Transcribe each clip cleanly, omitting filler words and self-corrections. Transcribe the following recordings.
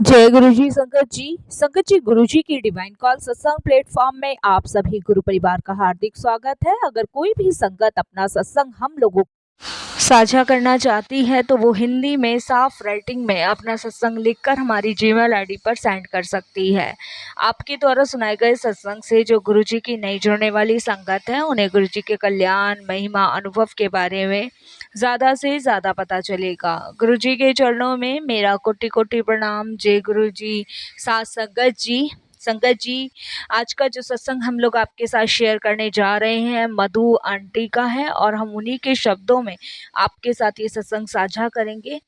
जय गुरु जी। संगत जी गुरु जी की डिवाइन कॉल सत्संग प्लेटफॉर्म में आप सभी गुरु परिवार का हार्दिक स्वागत है। अगर कोई भी संगत अपना सत्संग हम लोगों साझा करना चाहती है तो वो हिंदी में साफ राइटिंग में अपना सत्संग लिखकर हमारी जीमेल आईडी पर सेंड कर सकती है। आपके द्वारा सुनाए गए सत्संग से जो गुरुजी की नई जुड़ने वाली संगत है उन्हें गुरुजी के कल्याण महिमा अनुभव के बारे में ज़्यादा से ज़्यादा पता चलेगा। गुरुजी के चरणों में मेरा कोटि कोटि प्रणाम। जय गुरुजी। साथ संगत जी आज का जो सत्संग हम लोग आपके साथ शेयर करने जा रहे हैं मधु आंटी का है और हम उन्हीं के शब्दों में आपके साथ ये सत्संग साझा करेंगे।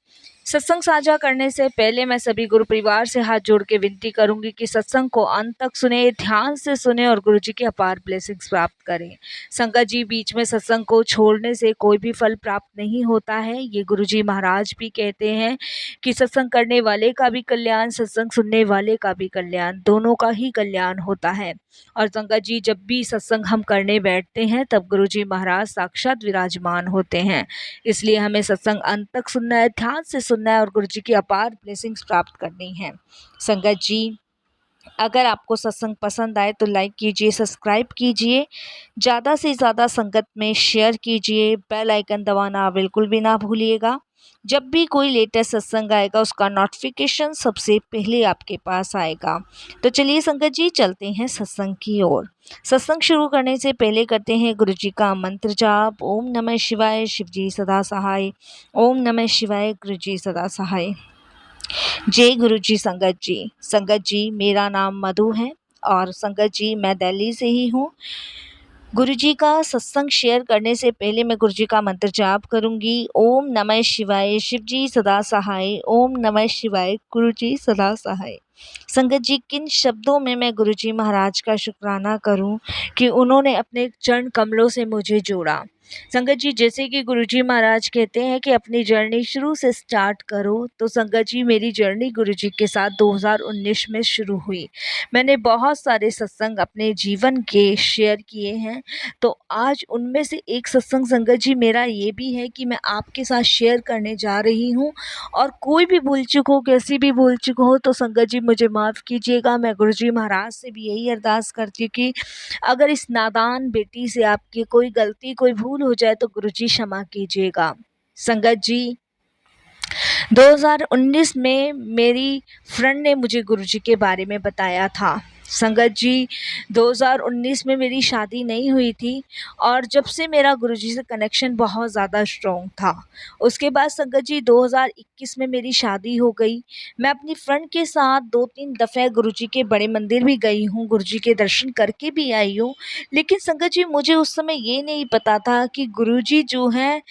सत्संग साझा करने से पहले मैं सभी गुरु परिवार से हाथ जोड़ के विनती करूंगी कि सत्संग को अंत तक सुने, ध्यान से सुने और गुरुजी की अपार ब्लेसिंग्स प्राप्त करें। संगत जी बीच में सत्संग को छोड़ने से कोई भी फल प्राप्त नहीं होता है। ये गुरुजी महाराज भी कहते हैं कि सत्संग करने वाले का भी कल्याण, सत्संग सुनने वाले का भी कल्याण, दोनों का ही कल्याण होता है। और संगत जी जब भी सत्संग हम करने बैठते हैं तब गुरुजी महाराज साक्षात विराजमान होते हैं। इसलिए हमें सत्संग अंत तक सुनना है, ध्यान से सुनना है और गुरुजी की अपार ब्लेसिंग्स प्राप्त करनी है। संगत जी अगर आपको सत्संग पसंद आए तो लाइक कीजिए, सब्सक्राइब कीजिए, ज़्यादा से ज़्यादा संगत में शेयर कीजिए, बेल आइकन दबाना बिल्कुल भी ना भूलिएगा। जब भी कोई लेटेस्ट सत्संग आएगा उसका नोटिफिकेशन सबसे पहले आपके पास आएगा। तो चलिए संगत जी चलते हैं सत्संग की ओर। सत्संग शुरू करने से पहले करते हैं गुरु जी का मंत्र जाप। ओम नमः शिवाय, शिव जी सदा सहाय। ओम नमः शिवाय, गुरु जी सदा सहाय। जय गुरु जी। संगत जी मेरा नाम मधु है और संगत जी मैं दिल्ली से ही हूँ। गुरु जी का सत्संग शेयर करने से पहले मैं गुरु जी का मंत्र जाप करूंगी। ओम नमः शिवाय, शिव जी सदा सहाय। ओम नमः शिवाय, गुरु जी सदा सहाय। संगत जी किन शब्दों में मैं गुरु जी महाराज का शुक्राना करूं कि उन्होंने अपने चरण कमलों से मुझे जोड़ा। संगत जी जैसे कि गुरुजी महाराज कहते हैं कि अपनी जर्नी शुरू से स्टार्ट करो, तो संगत जी मेरी जर्नी गुरुजी के साथ 2019 में शुरू हुई। मैंने बहुत सारे सत्संग अपने जीवन के शेयर किए हैं, तो आज उनमें से एक सत्संग संगत जी मेरा ये भी है कि मैं आपके साथ शेयर करने जा रही हूँ। और कोई भी भूल चूक हो, कैसी भी भूल चूक हो तो संगत जी मुझे माफ़ कीजिएगा। मैं गुरुजी महाराज से भी यही अरदास करती हूँ कि अगर इस नादान बेटी से आपकी कोई गलती, कोई भूल हो जाए तो गुरुजी क्षमा कीजिएगा। संगत जी 2019 में मेरी फ्रेंड ने मुझे गुरुजी के बारे में बताया था। संगत जी 2019 में मेरी शादी नहीं हुई थी और जब से मेरा गुरुजी से कनेक्शन बहुत ज़्यादा स्ट्रॉन्ग था। उसके बाद संगत जी 2021 में मेरी शादी हो गई। मैं अपनी फ्रेंड के साथ 2-3 दफ़े गुरुजी के बड़े मंदिर भी गई हूँ, गुरुजी के दर्शन करके भी आई हूँ। लेकिन संगत जी मुझे उस समय ये नहीं पता था कि गुरुजी जो हैं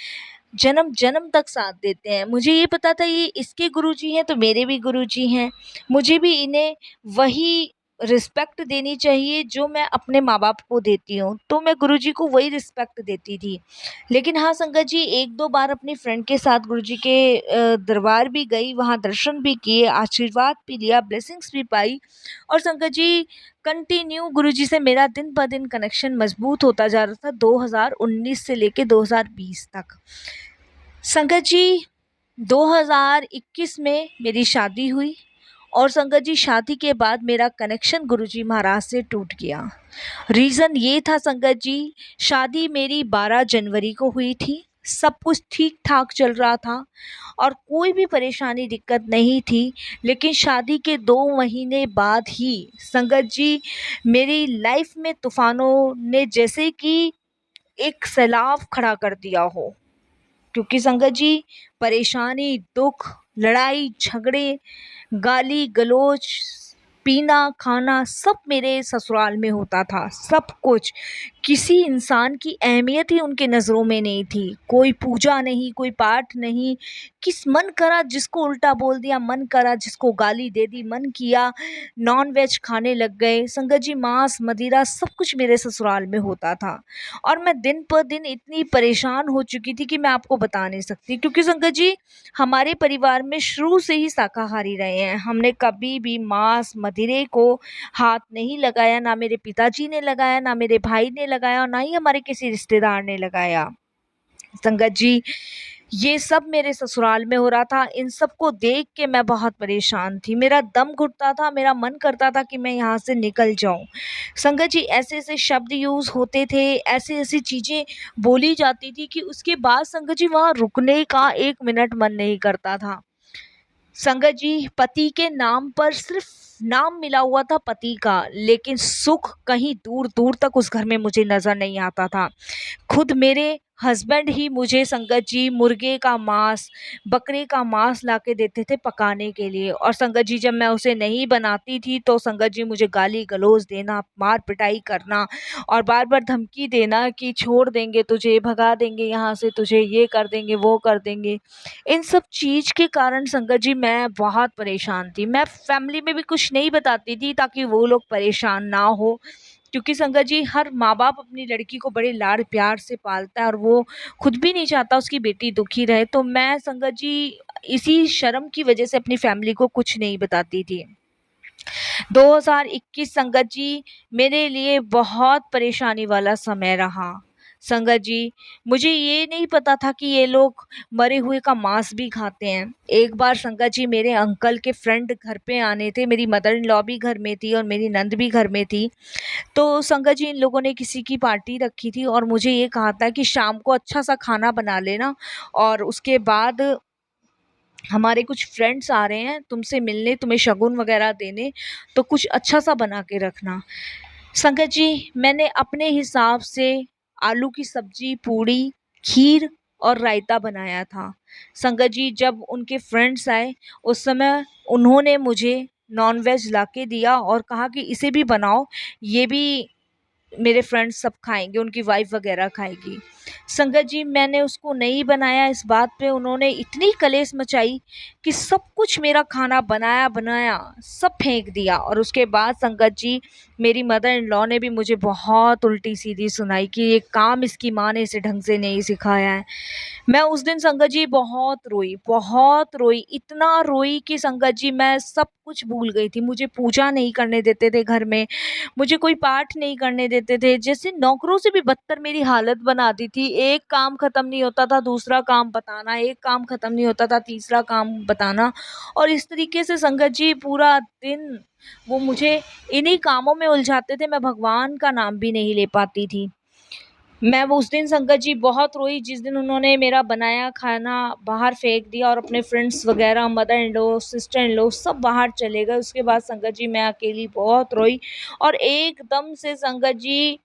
जन्म जन्म तक साथ देते हैं। मुझे ये पता था ये इसके गुरुजी हैं तो मेरे भी गुरुजी हैं। मुझे भी इन्हें वही रिस्पेक्ट देनी चाहिए जो मैं अपने माँ-बाप को देती हूँ, तो मैं गुरुजी को वही रिस्पेक्ट देती थी। लेकिन हाँ संगत जी 1-2 बार अपनी फ्रेंड के साथ गुरुजी के दरबार भी गई, वहाँ दर्शन भी किए, आशीर्वाद भी लिया, ब्लेसिंग्स भी पाई और संगत जी कंटिन्यू गुरुजी से मेरा दिन ब दिन कनेक्शन मजबूत होता जा रहा था 2019 से लेके 2020 तक। संगत जी 2021 में मेरी शादी हुई और संगत जी शादी के बाद मेरा कनेक्शन गुरुजी महाराज से टूट गया। रीज़न ये था संगत जी, शादी मेरी 12 जनवरी को हुई थी। सब कुछ ठीक-ठाक चल रहा था और कोई भी परेशानी दिक्कत नहीं थी। लेकिन शादी के 2 महीने बाद ही संगत जी मेरी लाइफ में तूफ़ानों ने जैसे कि एक सैलाब खड़ा कर दिया हो। क्योंकि संगत जी परेशानी, दुख, लड़ाई झगड़े, गाली गलौज, पीना खाना सब मेरे ससुराल में होता था। सब कुछ किसी इंसान की अहमियत ही उनके नज़रों में नहीं थी। कोई पूजा नहीं, कोई पाठ नहीं, किस मन करा जिसको उल्टा बोल दिया, मन करा जिसको गाली दे दी, मन किया नॉन वेज खाने लग गए। संगत जी मांस मदिरा सब कुछ मेरे ससुराल में होता था और मैं दिन पर दिन इतनी परेशान हो चुकी थी कि मैं आपको बता नहीं सकती। क्योंकि संगत जी हमारे परिवार में शुरू से ही शाकाहारी रहे हैं। हमने कभी भी मांस मदिरे को हाथ नहीं लगाया, ना मेरे पिताजी ने लगाया, ना मेरे भाई ने लगाया और ना ही हमारे किसी रिश्तेदार ने लगाया। संगत जी ये सब मेरे ससुराल में हो रहा था। इन सब को देख के मैं बहुत परेशान थी। मेरा दम घुटता था, मेरा मन करता था कि मैं यहाँ से निकल जाऊँ। संगत जी, ऐसे-ऐसे शब्द यूज़ होते थे, ऐसी-ऐसी चीज़ें बोली जाती थी कि उसके बाद संगत जी वहाँ रुकने का 1 मिनट मन नहीं करता था। संगत जी, पति के नाम पर सिर्फ नाम मिला हुआ था पति का, लेकिन सुख कहीं दूर-दूर तक उस घर में मुझे नज़र नहीं आता था। खुद मेरे हस्बैंड ही मुझे संगत जी मुर्गे का मांस, बकरे का मांस लाके देते थे पकाने के लिए, और संगत जी जब मैं उसे नहीं बनाती थी तो संगत जी मुझे गाली-गलौज देना, मार-पिटाई करना और बार-बार धमकी देना कि छोड़ देंगे तुझे, भगा देंगे यहाँ से तुझे, ये कर देंगे, वो कर देंगे। इन सब चीज़ के कारण संगत जी मैं बहुत परेशान थी। मैं फैमिली में भी कुछ नहीं बताती थी ताकि वो लोग परेशान ना हो, क्योंकि संगत जी हर माँ-बाप अपनी लड़की को बड़े लाड-प्यार से पालता है और वो खुद भी नहीं चाहता उसकी बेटी दुखी रहे। तो मैं संगत जी इसी शर्म की वज़ह से अपनी फैमिली को कुछ नहीं बताती थी। 2021 संगत जी मेरे लिए बहुत परेशानी वाला समय रहा। संगत जी, मुझे ये नहीं पता था कि ये लोग मरे हुए का मांस भी खाते हैं। एक बार संगत जी मेरे अंकल के फ्रेंड घर पे आने थे, मेरी मदर इन लॉ भी घर में थी और मेरी नंद भी घर में थी। तो संगत जी इन लोगों ने किसी की पार्टी रखी थी और मुझे ये कहा था कि शाम को अच्छा-सा खाना बना लेना और उसके बाद हमारे कुछ फ्रेंड्स आ रहे हैं तुमसे मिलने, तुम्हें शगुन वगैरह देने, तो कुछ अच्छा-सा बना के रखना। संगत जी, मैंने अपने हिसाब से आलू की सब्ज़ी, पूड़ी, खीर और रायता बनाया था। संगत जी, जब उनके फ्रेंड्स आए, उस समय उन्होंने मुझे नॉन-वेज लाके दिया और कहा कि इसे भी बनाओ, ये भी मेरे फ्रेंड्स सब खाएँगे, उनकी वाइफ़ वग़ैरह खाएगी। संगत जी, मैंने उसको नहीं बनाया, इस बात पे उन्होंने इतनी कलेश मचाई कि सब कुछ मेरा खाना बनाया-बनाया सब फेंक दिया, और उसके बाद संगत जी मेरी मदर इन लॉ ने भी मुझे बहुत उल्टी-सीधी सुनाई कि ये काम इसकी माँ ने इसे ढंग से नहीं सिखाया है। मैं उस दिन संगत जी बहुत रोई, इतना रोई कि संगत जी मैं सब कुछ भूल गई थी। मुझे पूजा नहीं करने देते थे घर में, मुझे कोई पाठ नहीं करने देते थे। जैसे नौकरों से भी बदतर मेरी हालत बना दी थी। एक काम खत्म नहीं होता था, दूसरा काम बताना, एक काम खत्म नहीं होता था, तीसरा काम बताना, और इस तरीके से संगत जी पूरा दिन वो मुझे इन्हीं कामों में उलझाते थे, मैं भगवान का नाम भी नहीं ले पाती थी। मैं वो उस दिन संगत जी बहुत रोई जिस दिन उन्होंने मेरा बनाया खाना बाहर फेंक दिया और अपने फ्रेंड्स वगैरह, mother in law, sister in law सब बाहर चले गए। उसके बाद संगत जी मैं अकेली बहुत रोई, और एकदम से संगत जी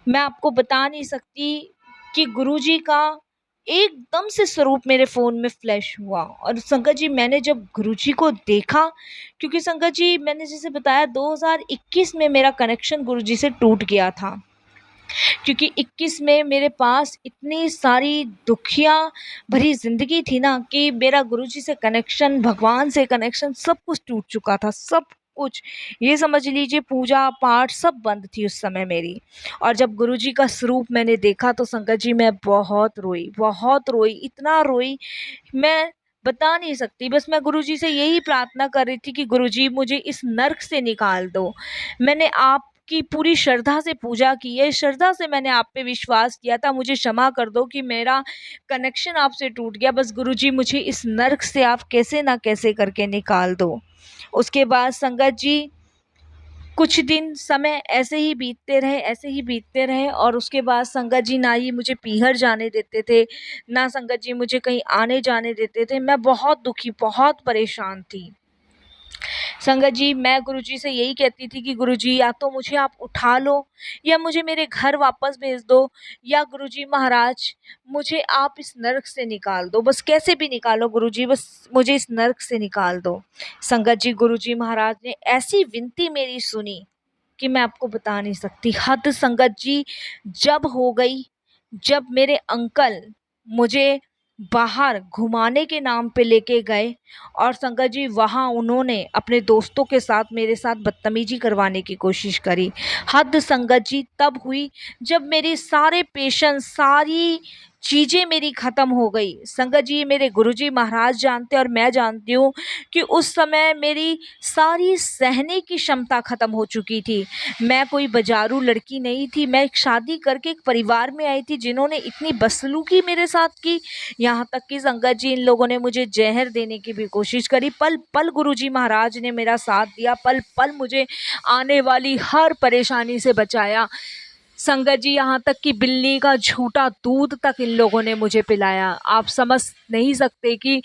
मैं आपको बता नहीं सकती कि गुरुजी का एकदम से स्वरूप मेरे फ़ोन में फ्लैश हुआ, और संगत जी मैंने जब गुरुजी को देखा, क्योंकि संगत जी मैंने जैसे बताया 2021 में मेरा कनेक्शन गुरुजी से टूट गया था। क्योंकि 21 में मेरे पास इतनी सारी दुखिया भरी ज़िंदगी थी ना कि मेरा गुरुजी से कनेक्शन, भगवान से कनेक्शन सब कुछ टूट चुका था, सब कुछ। ये समझ लीजिए पूजा-पाठ सब बंद थी उस समय मेरी। और जब गुरुजी का स्वरूप मैंने देखा तो संगत जी मैं बहुत रोई, इतना रोई मैं बता नहीं सकती। बस मैं गुरुजी से यही प्रार्थना कर रही थी कि गुरुजी मुझे इस नर्क से निकाल दो। मैंने आपकी पूरी श्रद्धा से पूजा की है, श्रद्धा से मैंने आप पे विश्वास किया था, मुझे क्षमा कर दो कि मेरा कनेक्शन आपसे टूट गया। बस गुरुजी मुझे इस नर्क से आप कैसे ना कैसे करके निकाल दो। उसके बाद संगत जी कुछ दिन समय ऐसे ही बीतते रहे, और उसके बाद संगत जी ना ही मुझे पीहर जाने देते थे, ना संगत जी मुझे कहीं आने जाने देते थे। मैं बहुत दुखी, बहुत परेशान थी। संगत जी मैं गुरुजी से यही कहती थी कि गुरुजी या तो मुझे आप उठा लो, या मुझे मेरे घर वापस भेज दो, या गुरुजी महाराज मुझे आप इस नर्क से निकाल दो, बस कैसे भी निकालो गुरुजी, बस मुझे इस नर्क से निकाल दो। संगत जी गुरुजी महाराज ने ऐसी विनती मेरी सुनी कि मैं आपको बता नहीं सकती। हद संगत जी जब हो गई, जब मेरे अंकल मुझे बाहर घुमाने के नाम पे लेके गए, और संगत जी वहाँ उन्होंने अपने दोस्तों के साथ मेरे साथ बदतमीजी करवाने की कोशिश करी। हद संगत जी तब हुई जब मेरे सारे पेशेंस, सारी चीज़ें मेरी ख़त्म हो गई। संगत जी, मेरे गुरुजी महाराज जानते और मैं जानती हूँ कि उस समय मेरी सारी सहने की क्षमता ख़त्म हो चुकी थी। मैं कोई बाज़ारू लड़की नहीं थी, मैं एक शादी करके एक परिवार में आई थी जिन्होंने इतनी बदसलूकी मेरे साथ की। यहाँ तक कि संगत जी, इन लोगों ने मुझे ज़हर देने की भी कोशिश करी। पल-पल गुरुजी महाराज ने मेरा साथ दिया, पल-पल मुझे आने वाली हर परेशानी से बचाया। संगत जी, यहाँ तक कि बिल्ली का झूठा दूध तक इन लोगों ने मुझे पिलाया। आप समझ नहीं सकते कि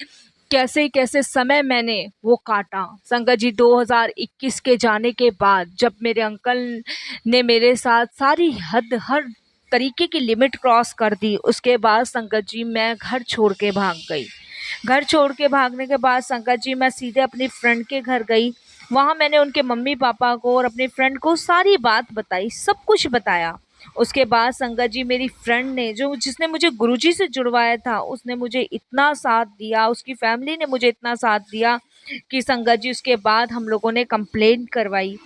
कैसे-कैसे समय मैंने वो काटा। संगत जी, 2021 के जाने के बाद जब मेरे अंकल ने मेरे साथ सारी हद, हर तरीके की लिमिट क्रॉस कर दी, उसके बाद संगत जी मैं घर छोड़ के भाग गई। घर छोड़ के भागने के बाद संगत जी मैं सीधे अपनी फ्रेंड के घर गई। वहाँ मैंने उनके मम्मी-पापा को और अपने फ्रेंड को सारी बात बताई, सब कुछ बताया। उसके बाद संगत जी, मेरी फ्रेंड ने, जो जिसने मुझे गुरुजी से जुड़वाया था, उसने मुझे इतना साथ दिया, उसकी फैमिली ने मुझे इतना साथ दिया कि संगत जी उसके बाद हम लोगों ने कंप्लेंट करवाई।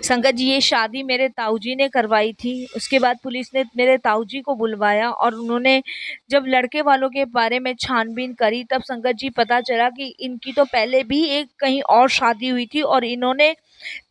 संगत जी, ये शादी मेरे ताऊजी ने करवाई थी। उसके बाद पुलिस ने मेरे ताऊजी को बुलवाया और उन्होंने जब लड़के वालों के बारे में छानबीन करी, तब संगत जी पता चला कि इनकी तो पहले भी एक कहीं और शादी हुई थी और इन्होंने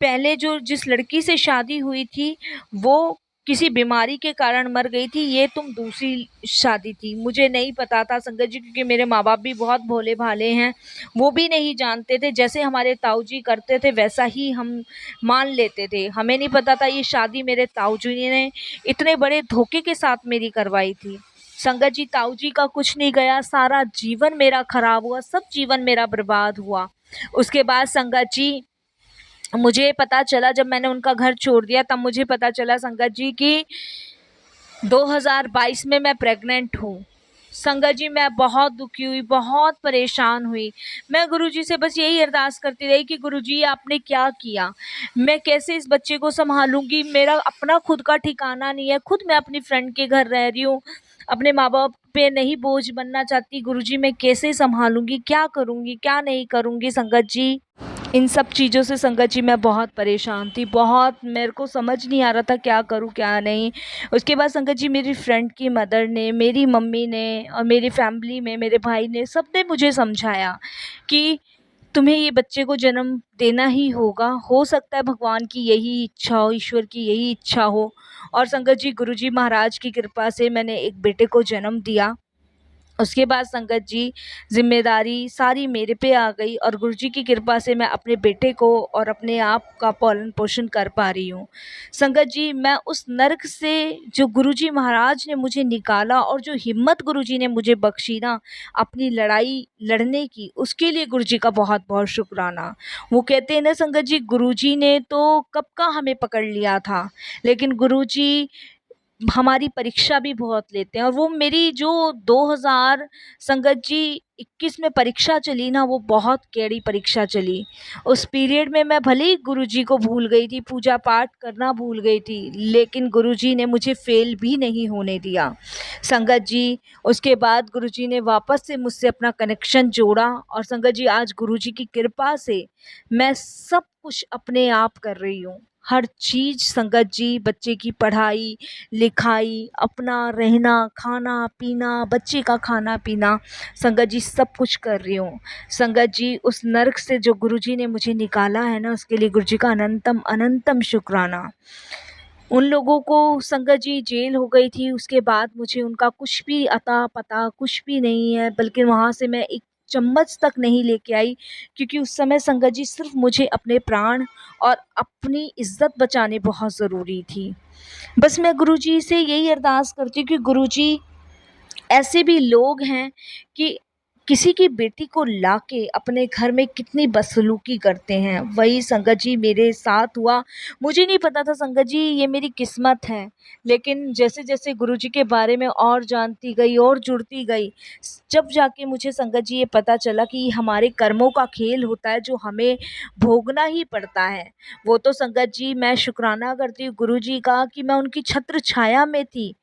पहले जो जिस लड़की से शादी हुई थी वो किसी बीमारी के कारण मर गई थी। ये तुम दूसरी शादी थी। मुझे नहीं पता था संगत जी, क्योंकि मेरे माँ-बाप भी बहुत भोले-भाले हैं। वो भी नहीं जानते थे, जैसे हमारे ताऊजी करते थे वैसा ही हम मान लेते थे। हमें नहीं पता था ये शादी मेरे ताऊजी ने इतने बड़े धोखे के साथ मेरी करवाई थी। संगत जी, ताऊजी का कुछ नहीं गया, सारा जीवन मेरा खराब हुआ, सब जीवन मेरा बर्बाद हुआ। उसके बाद संगत जी, मुझे पता चला, जब मैंने उनका घर छोड़ दिया तब मुझे पता चला संगत जी कि 2022 में मैं प्रेग्नेंट हूँ। संगत जी, मैं बहुत दुखी हुई, बहुत परेशान हुई। मैं गुरुजी से बस यही अरदास करती रही कि गुरुजी, आपने क्या किया? मैं कैसे इस बच्चे को सँभालूँगी? मेरा अपना खुद का ठिकाना नहीं है। खुद मैं अपनी फ्रेंड के घर रह रही हूँ। अपने माँ-बाप पे नहीं बोझ बनना चाहती। गुरुजी, मैं कैसे सँभालूँगी? क्या करूँगी? क्या नहीं करूँगी? संगत जी, इन सब चीज़ों से संगत जी मैं बहुत परेशान थी, बहुत मेरे को समझ नहीं आ रहा था क्या करूँ क्या नहीं। उसके बाद संगत जी, मेरी फ्रेंड की मदर ने, मेरी मम्मी ने और मेरी फैमिली में मेरे भाई ने, सबने मुझे समझाया कि तुम्हें ये बच्चे को जन्म देना ही होगा। हो सकता है भगवान की यही इच्छा हो, ईश्वर की यही इच्छा हो। और संगत जी, गुरुजी महाराज की कृपा से मैंने एक बेटे को जन्म दिया। उसके बाद संगत जी, ज़िम्मेदारी सारी मेरे पे आ गई और गुरुजी की कृपा से मैं अपने बेटे को और अपने आप का पालन-पोषण कर पा रही हूँ। संगत जी, मैं उस नर्क से जो गुरुजी महाराज ने मुझे निकाला और जो हिम्मत गुरुजी ने मुझे बख्शी ना अपनी लड़ाई लड़ने की, उसके लिए गुरुजी का बहुत-बहुत शुक्राना। वो कहते हैं ना संगत जी, गुरुजी ने तो कब का हमें पकड़ लिया था, लेकिन गुरुजी हमारी परीक्षा भी बहुत लेते हैं। और वो मेरी जो 2000 संगत जी 21 में परीक्षा चली ना, वो बहुत कड़ी परीक्षा चली। उस पीरियड में मैं भले ही गुरुजी को भूल गई थी, पूजा पाठ करना भूल गई थी, लेकिन गुरुजी ने मुझे फेल भी नहीं होने दिया। संगत जी, उसके बाद गुरुजी ने वापस से मुझसे अपना कनेक्शन जोड़ा और संगत जी, आज गुरुजी की कृपा से मैं सब कुछ अपने आप कर रही हूँ। हर चीज़ संगत जी, बच्चे की पढ़ाई, लिखाई, अपना रहना, खाना-पीना, बच्चे का खाना-पीना, संगत जी सब कुछ कर रही हूँ। संगत जी, उस नर्क से जो गुरुजी ने मुझे निकाला है ना, उसके लिए गुरुजी का अनंतम अनंतम शुक्राना। उन लोगों को संगत जी जेल हो गई थी, उसके बाद मुझे उनका कुछ भी अता-पता कुछ भी नहीं है, बल्कि वहाँ से मैं एक चम्मच तक नहीं लेके आई, क्योंकि उस समय संगत जी सिर्फ़ मुझे अपने प्राण और अपनी इज़्ज़त बचानी बहुत ज़रूरी थी। बस मैं गुरुजी से यही अरदास करती हूँ कि गुरुजी, ऐसे भी लोग हैं कि किसी की बेटी को लाके अपने घर में कितनी बदसलूकी करते हैं। वही संगत जी मेरे साथ हुआ। मुझे नहीं पता था संगत जी ये मेरी किस्मत है, लेकिन जैसे-जैसे गुरुजी के बारे में और जानती गई और जुड़ती गई, जब जाके मुझे संगत जी ये पता चला कि ये हमारे कर्मों का खेल होता है जो हमें भोगना ही पड़ता है। वो तो संगत जी मैं शुकराना करती हूँ गुरुजी का कि मैं उनकी छत्र छाया में थी।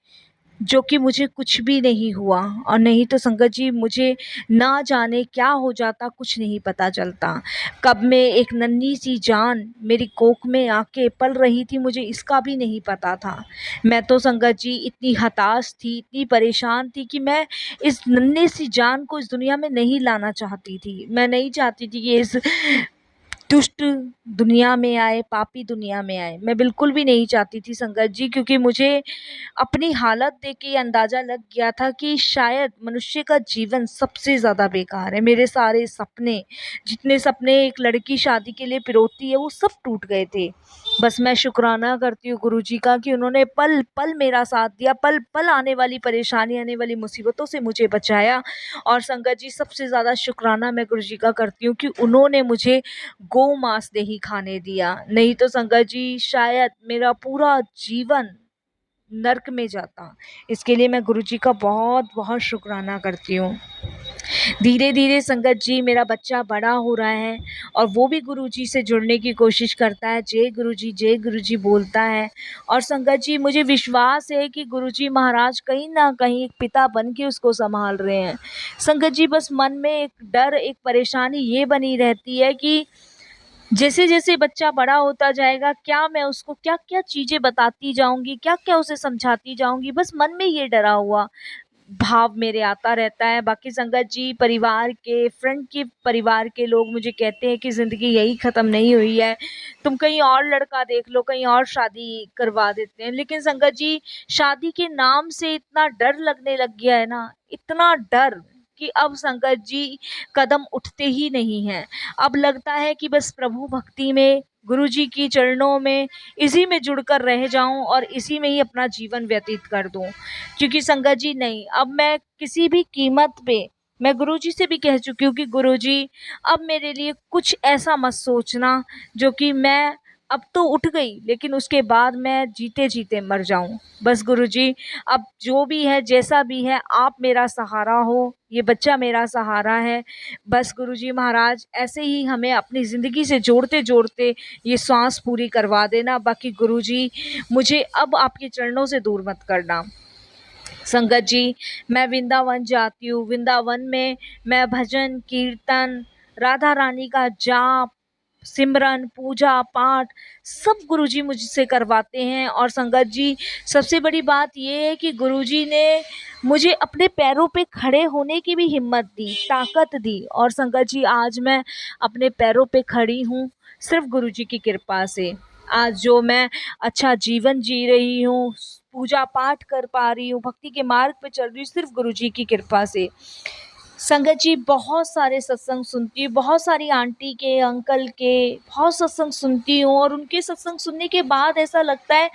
जो कि मुझे कुछ भी नहीं हुआ। और नहीं तो संगत जी मुझे ना जाने क्या हो जाता, कुछ नहीं पता चलता। कब में एक नन्ही सी जान मेरी कोख में आके पल रही थी, मुझे इसका भी नहीं पता था। मैं तो संगत जी इतनी हताश थी, इतनी परेशान थी कि मैं इस नन्ही सी जान को इस दुनिया में नहीं लाना चाहती थी। मैं नहीं चाहती थी कि इस दुष्ट दुनिया में आए, पापी दुनिया में आए। मैं बिल्कुल भी नहीं चाहती थी संगत जी, क्योंकि मुझे अपनी हालत देख के ये अंदाज़ा लग गया था कि शायद मनुष्य का जीवन सबसे ज़्यादा बेकार है। मेरे सारे सपने, जितने सपने एक लड़की शादी के लिए पिरोती है, वो सब टूट गए थे। बस मैं शुक्राना करती हूँ गुरुजी का कि उन्होंने पल-पल मेरा साथ दिया, पल-पल आने वाली परेशानी, आने वाली मुसीबतों से मुझे बचाया। और संगत जी सबसे ज़्यादा शुक्राना मैं गुरुजी का करती हूँ कि उन्होंने मुझे गौ मांस नहीं खाने दिया। नहीं तो संगत जी शायद मेरा पूरा जीवन नर्क में जाता। इसके लिए मैं गुरुजी का बहुत-बहुत शुक्राना करती हूँ। धीरे-धीरे संगत जी मेरा बच्चा बड़ा हो रहा है और वो भी गुरुजी से जुड़ने की कोशिश करता है। जय गुरुजी बोलता है। और संगत जी मुझे विश्वास है कि गुरुजी महाराज कहीं न कहीं एक पिता बन के उसको सँभाल रहे हैं। संगत जी बस मन में एक डर, एक परेशानी ये बनी रहती है कि जैसे-जैसे बच्चा बड़ा होता जाएगा, क्या मैं उसको क्या-क्या चीज़ें बताती जाऊँगी, क्या-क्या उसे समझाती जाऊँगी, बस मन में ये डरा हुआ भाव मेरे आता रहता है। बाकी संगत जी परिवार के, फ्रेंड के परिवार के लोग मुझे कहते हैं कि ज़िंदगी यही ख़त्म नहीं हुई है, तुम कहीं और लड़का देख लो, कहीं और शादी करवा देते हैं। लेकिन संगत जी शादी के नाम से इतना डर लगने लग गया है ना, इतना डर कि अब संगत जी कदम उठते ही नहीं हैं। अब लगता है कि बस प्रभु भक्ति में, गुरुजी की चरणों में, इसी में जुड़कर रह जाऊँ और इसी में ही अपना जीवन व्यतीत कर दूँ। क्योंकि संगत जी नहीं, अब मैं किसी भी कीमत पे, मैं गुरुजी से भी कह चुकी हूँ कि गुरुजी अब मेरे लिए कुछ ऐसा मत सोचना जो कि मैं अब तो उठ गई लेकिन उसके बाद मैं जीते-जीते मर जाऊँ। बस गुरुजी अब जो भी है, जैसा भी है, आप मेरा सहारा हो, ये बच्चा मेरा सहारा है। बस गुरुजी महाराज ऐसे ही हमें अपनी ज़िंदगी से जोड़ते-जोड़ते ये श्वास पूरी करवा देना। बाकी गुरुजी मुझे अब आपके चरणों से दूर मत करना। संगत जी मैं वृंदावन जाती हूँ, वृंदावन में मैं भजन, कीर्तन, राधा रानी का जाप, सिमरन, पूजा पाठ सब गुरुजी मुझसे करवाते हैं। और संगत जी सबसे बड़ी बात ये है कि गुरुजी ने मुझे अपने पैरों पे खड़े होने की भी हिम्मत दी, ताकत दी। और संगत जी आज मैं अपने पैरों पे खड़ी हूँ सिर्फ गुरुजी की कृपा से। आज जो मैं अच्छा जीवन जी रही हूँ, पूजा पाठ कर पा रही हूँ, भक्ति के मार्ग पे चल रही हूँ, सिर्फ गुरुजी की कृपा से। संगत जी बहुत सारे सत्संग सुनती हूँ, बहुत सारी आंटी के, अंकल के बहुत सत्संग सुनती हूँ और उनके सत्संग सुनने के बाद ऐसा लगता है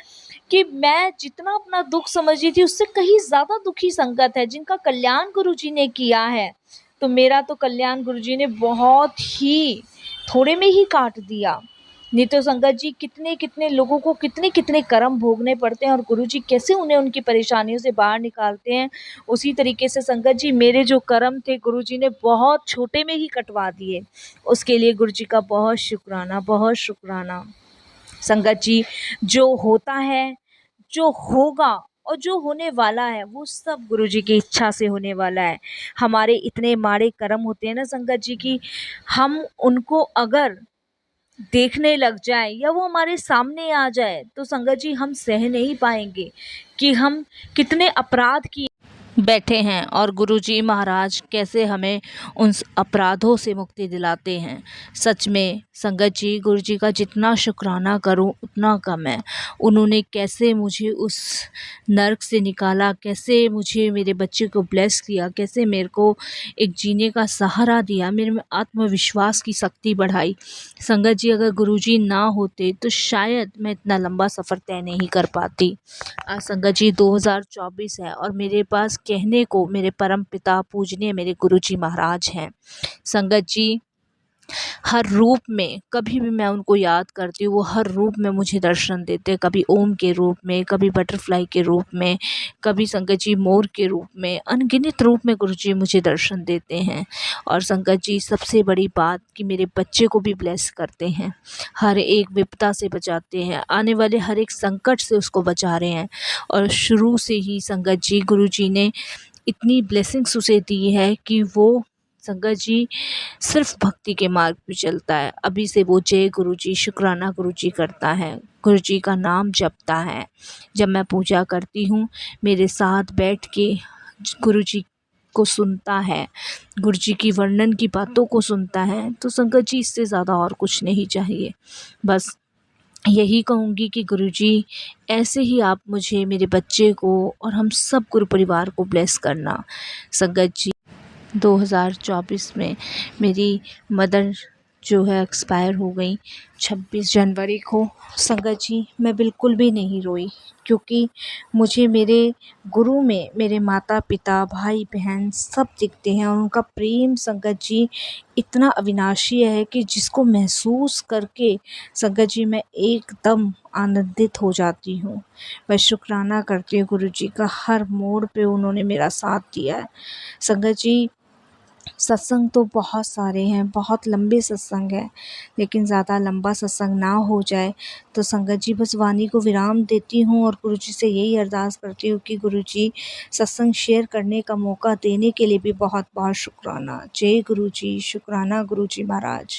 कि मैं जितना अपना दुःख समझ रही थी उससे कहीं ज़्यादा दुखी संगत है जिनका कल्याण गुरुजी ने किया है। तो मेरा तो कल्याण गुरुजी ने बहुत ही थोड़े में ही काट दिया। नहीं तो संगत जी कितने-कितने लोगों को कितने-कितने कर्म भोगने पड़ते हैं और गुरुजी कैसे उन्हें उनकी परेशानियों से बाहर निकालते हैं। उसी तरीके से संगत जी मेरे जो कर्म थे गुरुजी ने बहुत छोटे में ही कटवा दिए। उसके लिए गुरुजी का बहुत शुक्राना, बहुत शुक्राना। संगत जी जो होता है, जो होगा और जो होने वाला है वो सब गुरुजी की इच्छा से होने वाला है। हमारे इतने माड़े कर्म होते हैं ना संगत जी कि हम उनको अगर देखने लग जाएँ या वो हमारे सामने आ जाए तो संगत जी हम सह नहीं पाएँगे कि हम कितने अपराध किए बैठे हैं और गुरुजी महाराज कैसे हमें उन अपराधों से मुक्ति दिलाते हैं। सच में संगत जी गुरुजी का जितना शुक्राना करूं उतना कम है। उन्होंने कैसे मुझे उस नर्क से निकाला, कैसे मुझे मेरे बच्चे को ब्लेस किया, कैसे मेरे को एक जीने का सहारा दिया, मेरे में आत्मविश्वास की शक्ति बढ़ाई। संगत जी अगर गुरुजी ना होते तो शायद मैं इतना लंबा सफ़र तय नहीं कर पाती। आज संगत जी 2024 है और मेरे पास कहने को मेरे परम पिता पूजनीय मेरे गुरुजी महाराज हैं। संगत जी हर रूप में कभी भी मैं उनको याद करती हूँ, वो हर रूप में मुझे दर्शन देते हैं। कभी ओम के रूप में, कभी बटरफ्लाई के रूप में, कभी संगत जी मोर के रूप में, अनगिनत रूप में गुरुजी मुझे दर्शन देते हैं। और संगत जी सबसे बड़ी बात कि मेरे बच्चे को भी ब्लेस करते हैं, हर एक विपदा से बचाते हैं, आने वाले हर एक संकट से उसको बचा रहे हैं। और शुरू से ही संगत जी गुरुजी ने इतनी ब्लेसिंग्स उसे दी है कि वो संगत जी सिर्फ भक्ति के मार्ग पे चलता है। अभी से वो जय गुरुजी, शुक्राना गुरुजी करता है, गुरुजी का नाम जपता है। जब मैं पूजा करती हूँ, मेरे साथ बैठ के गुरुजी को सुनता है, गुरुजी की वर्णन की बातों को सुनता है, तो संगत जी इससे ज़्यादा और कुछ नहीं चाहिए। बस यही कहूँगी कि गुरुजी ऐसे ही आप मुझे, मेरे बच्चे को और हम सब गुरु परिवार को ब्लेस करना। संगत जी 2024 में मेरी मदर जो है एक्सपायर हो गई 26 जनवरी को। संगत जी मैं बिल्कुल भी नहीं रोई, क्योंकि मुझे मेरे गुरु में मेरे माता पिता भाई बहन सब दिखते हैं, और उनका प्रेम संगत जी इतना अविनाशी है कि जिसको महसूस करके संगत जी मैं एकदम आनंदित हो जाती हूँ। मैं शुक्राना करती हूँ गुरु जी का, हर मोड़ पे उन्होंने मेरा साथ दिया है। संगत जी सत्संग तो बहुत सारे हैं, बहुत लंबे सत्संग हैं, लेकिन ज़्यादा लंबा सत्संग ना हो जाए तो संगत जी बस वाणी को विराम देती हूँ और गुरुजी से यही अरदास करती हूँ कि गुरुजी सत्संग शेयर करने का मौका देने के लिए भी बहुत बहुत शुक्राना। जय गुरुजी, शुक्राना गुरुजी महाराज।